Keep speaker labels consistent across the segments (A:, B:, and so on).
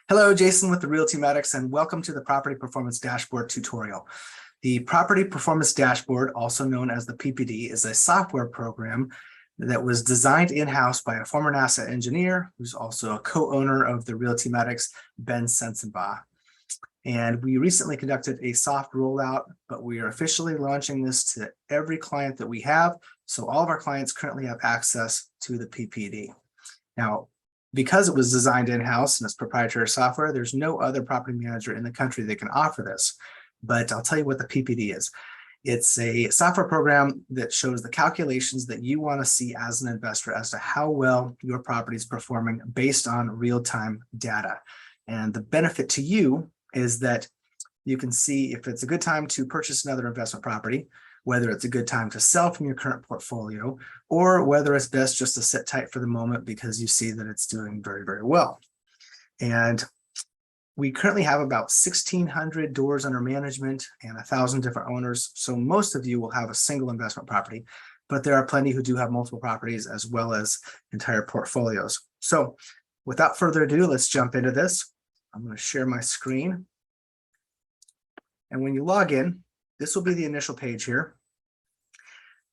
A: Hello, Jason with the Realty-Matics, and welcome to the Property Performance Dashboard tutorial. The Property Performance Dashboard, also known as the PPD, is a software program that was designed in-house by a former NASA engineer who's also a co-owner of the Realty-Matics, Ben Sensenbaugh. And we recently conducted a soft rollout, but we are officially launching this to every client that we have. So all of our clients currently have access to the PPD. Now, because it was designed in-house and it's proprietary software, there's no other property manager in the country that can offer this. But I'll tell you what the PPD is. It's a software program that shows the calculations that you want to see as an investor as to how well your property is performing based on real-time data. And the benefit to you is that you can see if it's a good time to purchase another investment property, whether it's a good time to sell from your current portfolio, or whether it's best just to sit tight for the moment because you see that it's doing very, very well. And we currently have about 1,600 doors under management and 1,000 different owners. So most of you will have a single investment property, but there are plenty who do have multiple properties as well as entire portfolios. So without further ado, let's jump into this. I'm going to share my screen. And when you log in, this will be the initial page here.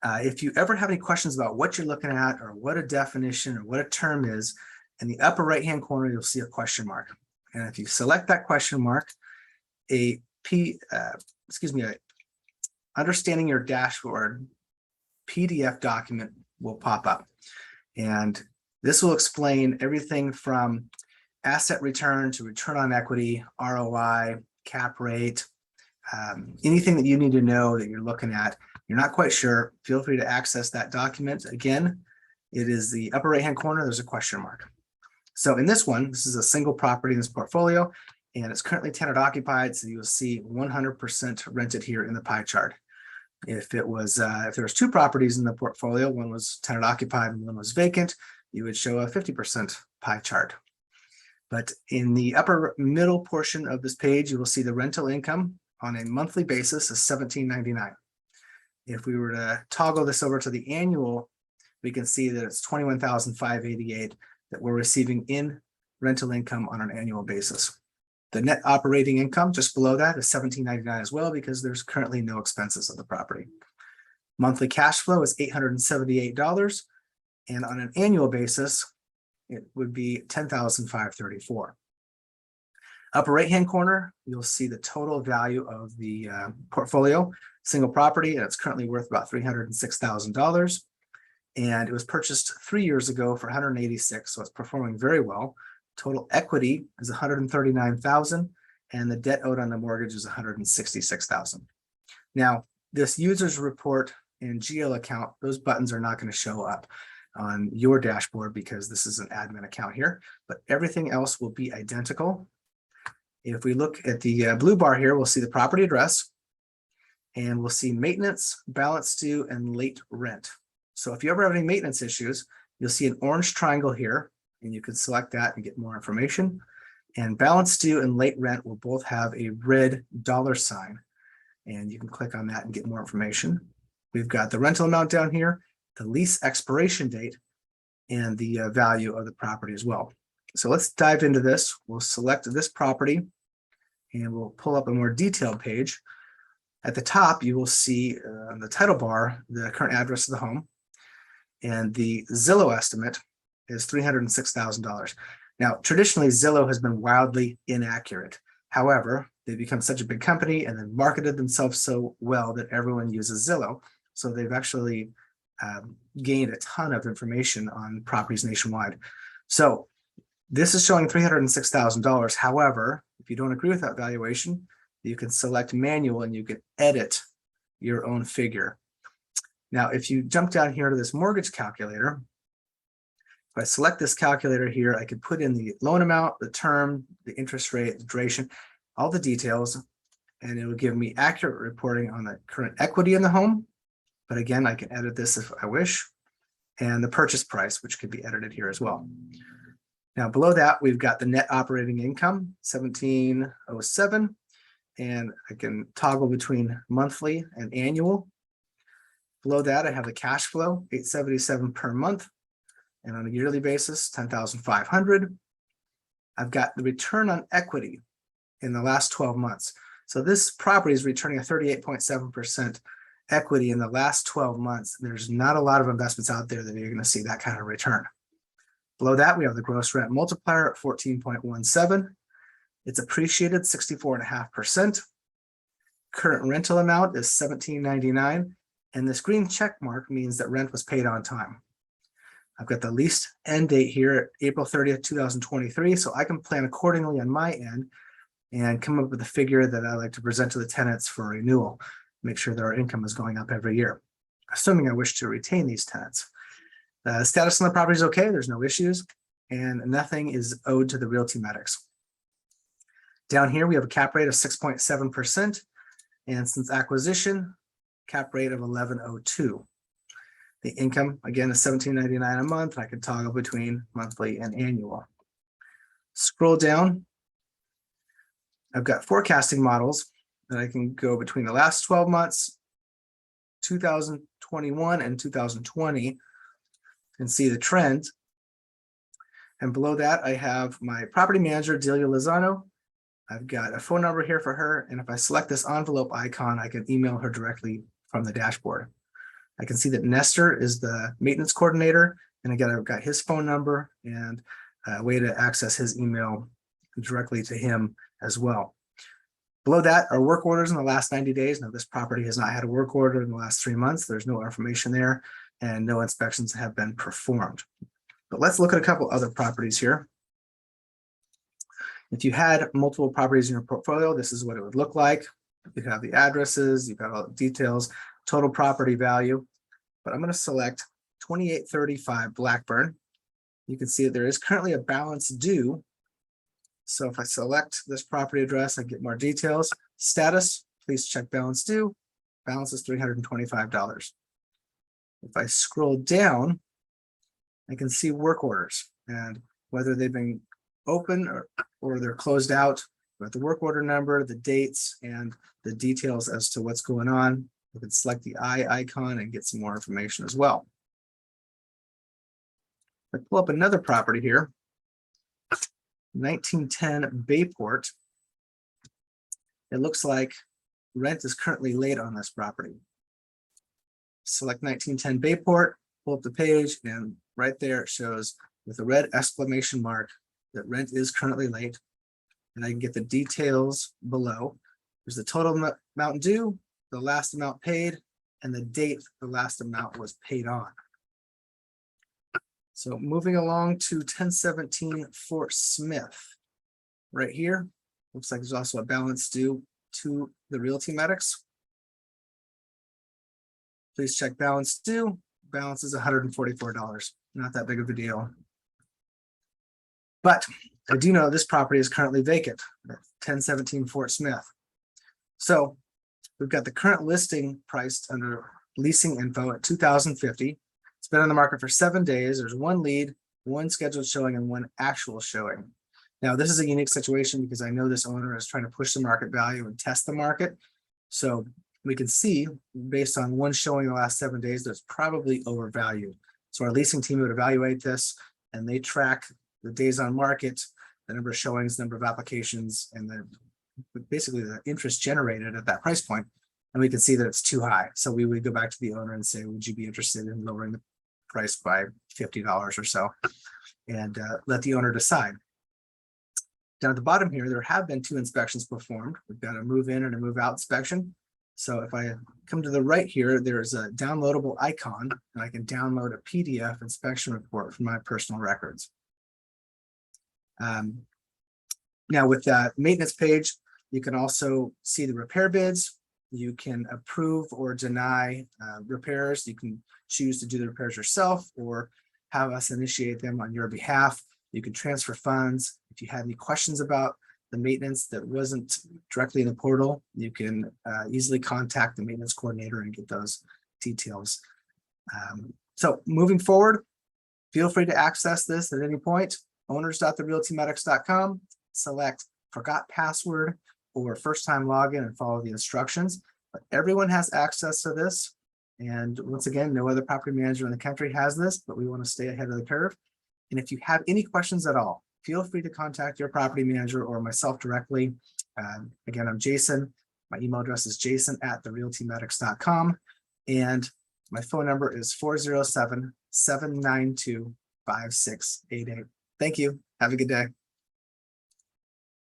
A: If you ever have any questions about what you're looking at or what a definition or what a term is, in the upper right-hand corner, you'll see a question mark. And if you select that question mark, Understanding Your Dashboard PDF document will pop up. And this will explain everything from asset return to return on equity, ROI, cap rate, anything that you need to know that you're looking at. You're not quite sure, feel free to access that document. Again, it is the upper right-hand corner, there's a question mark. So in this one, this is a single property in this portfolio, and it's currently tenant occupied, so you'll see 100% rented here in the pie chart. If there was two properties in the portfolio, one was tenant occupied and one was vacant, you would show a 50% pie chart. But in the upper middle portion of this page, you will see the rental income on a monthly basis is $17.99. If we were to toggle this over to the annual, we can see that it's $21,588 that we're receiving in rental income on an annual basis. The net operating income just below that is $17.99 as well, because there's currently no expenses of the property. Monthly cash flow is $878, and on an annual basis, it would be $10,534. Upper right-hand corner, you'll see the total value of the portfolio, single property, and it's currently worth about $306,000. And it was purchased 3 years ago for $186,000, so it's performing very well. Total equity is $139,000, and the debt owed on the mortgage is $166,000. Now, this user's report and GL account, those buttons are not going to show up on your dashboard because this is an admin account here, but everything else will be identical. If we look at the blue bar here, we'll see the property address, and we'll see maintenance, balance due, and late rent. So if you ever have any maintenance issues, you'll see an orange triangle here, and you can select that and get more information. And balance due and late rent will both have a red $sign, and you can click on that and get more information. We've got the rental amount down here, the lease expiration date, and the value of the property as well. So let's dive into this. We'll select this property and we'll pull up a more detailed page. At the top, you will see on the title bar, the current address of the home, and the Zillow estimate is $306,000. Now, traditionally, Zillow has been wildly inaccurate. However, they've become such a big company and they've marketed themselves so well that everyone uses Zillow. So they've actually gained a ton of information on properties nationwide. So this is showing $306,000. However, if you don't agree with that valuation, you can select manual and you can edit your own figure. Now, if you jump down here to this mortgage calculator, if I select this calculator here, I could put in the loan amount, the term, the interest rate, the duration, all the details, and it will give me accurate reporting on the current equity in the home. But again, I can edit this if I wish, and the purchase price, which could be edited here as well. Now, below that, we've got the net operating income, $1,707, and I can toggle between monthly and annual. Below that, I have the cash flow, $877 per month, and on a yearly basis, $10,500. I've got the return on equity in the last 12 months. So this property is returning a 38.7% equity in the last 12 months. There's not a lot of investments out there that you're going to see that kind of return. Below that, we have the gross rent multiplier at 14.17. It's appreciated 64.5%. Current rental amount is $17.99. And this green check mark means that rent was paid on time. I've got the lease end date here at April 30th, 2023. So I can plan accordingly on my end and come up with a figure that I like to present to the tenants for renewal. Make sure that our income is going up every year, assuming I wish to retain these tenants. The status on the property is okay. There's no issues and nothing is owed to the Realty Medics. Down here, we have a cap rate of 6.7%. And since acquisition, cap rate of 11.02. The income, again, is $17.99 a month. I can toggle between monthly and annual. Scroll down. I've got forecasting models that I can go between the last 12 months, 2021 and 2020, and see the trend. And below that, I have my property manager, Delia Lozano. I've got a phone number here for her. And if I select this envelope icon, I can email her directly from the dashboard. I can see that Nestor is the maintenance coordinator. And again, I've got his phone number and a way to access his email directly to him as well. Below that are work orders in the last 90 days. Now, this property has not had a work order in the last 3 months. There's no information there and no inspections have been performed. But let's look at a couple other properties here. If you had multiple properties in your portfolio, this is what it would look like. You have the addresses, you've got all the details, total property value. But I'm going to select 2835 Blackburn. You can see that there is currently a balance due. So if I select this property address, I get more details. Status, please check balance due. Balance is $325. If I scroll down, I can see work orders and whether they've been open or they're closed out, with the work order number, the dates, and the details as to what's going on. I can select the eye icon and get some more information as well. I pull up another property here, 1910 Bayport. It looks like rent is currently late on this property. Select 1910 Bayport, pull up the page, and right there it shows with a red exclamation mark that rent is currently late. And I can get the details below. There's the total amount due, the last amount paid, and the date the last amount was paid on. So moving along to 1017 Fort Smith. Right here, looks like there's also a balance due to the Realty Medics. Please check balance due. Balance is $144. Not that big of a deal. But I do know this property is currently vacant at 1017 Fort Smith. So we've got the current listing priced under leasing info at $2,050. It's been on the market for 7 days. There's one lead, one scheduled showing, and one actual showing. Now, this is a unique situation because I know this owner is trying to push the market value and test the market. So we can see based on one showing in the last 7 days, that's probably overvalued. So our leasing team would evaluate this and they track the days on market, the number of showings, number of applications, and basically the interest generated at that price point. And we can see that it's too high. So we would go back to the owner and say, would you be interested in lowering the price by $50 or so? And let the owner decide. Down at the bottom here, there have been 2 inspections performed. We've got a move in and a move out inspection. So if I come to the right here, there's a downloadable icon and I can download a PDF inspection report from my personal records. Now with that maintenance page, you can also see the repair bids. You can approve or deny repairs. You can choose to do the repairs yourself or have us initiate them on your behalf. You can transfer funds. If you had any questions about the maintenance that wasn't directly in the portal, you can easily contact the maintenance coordinator and get those details. So moving forward, feel free to access this at any point. Owners.therealtymedics.com, select forgot password or first time login and follow the instructions. But everyone has access to this. And once again, no other property manager in the country has this, but we want to stay ahead of the curve. And if you have any questions at all, feel free to contact your property manager or myself directly. Again, I'm Jason. My email address is jason@therealtymedics.com. And my phone number is 407-792-5688. Thank you. Have a good day.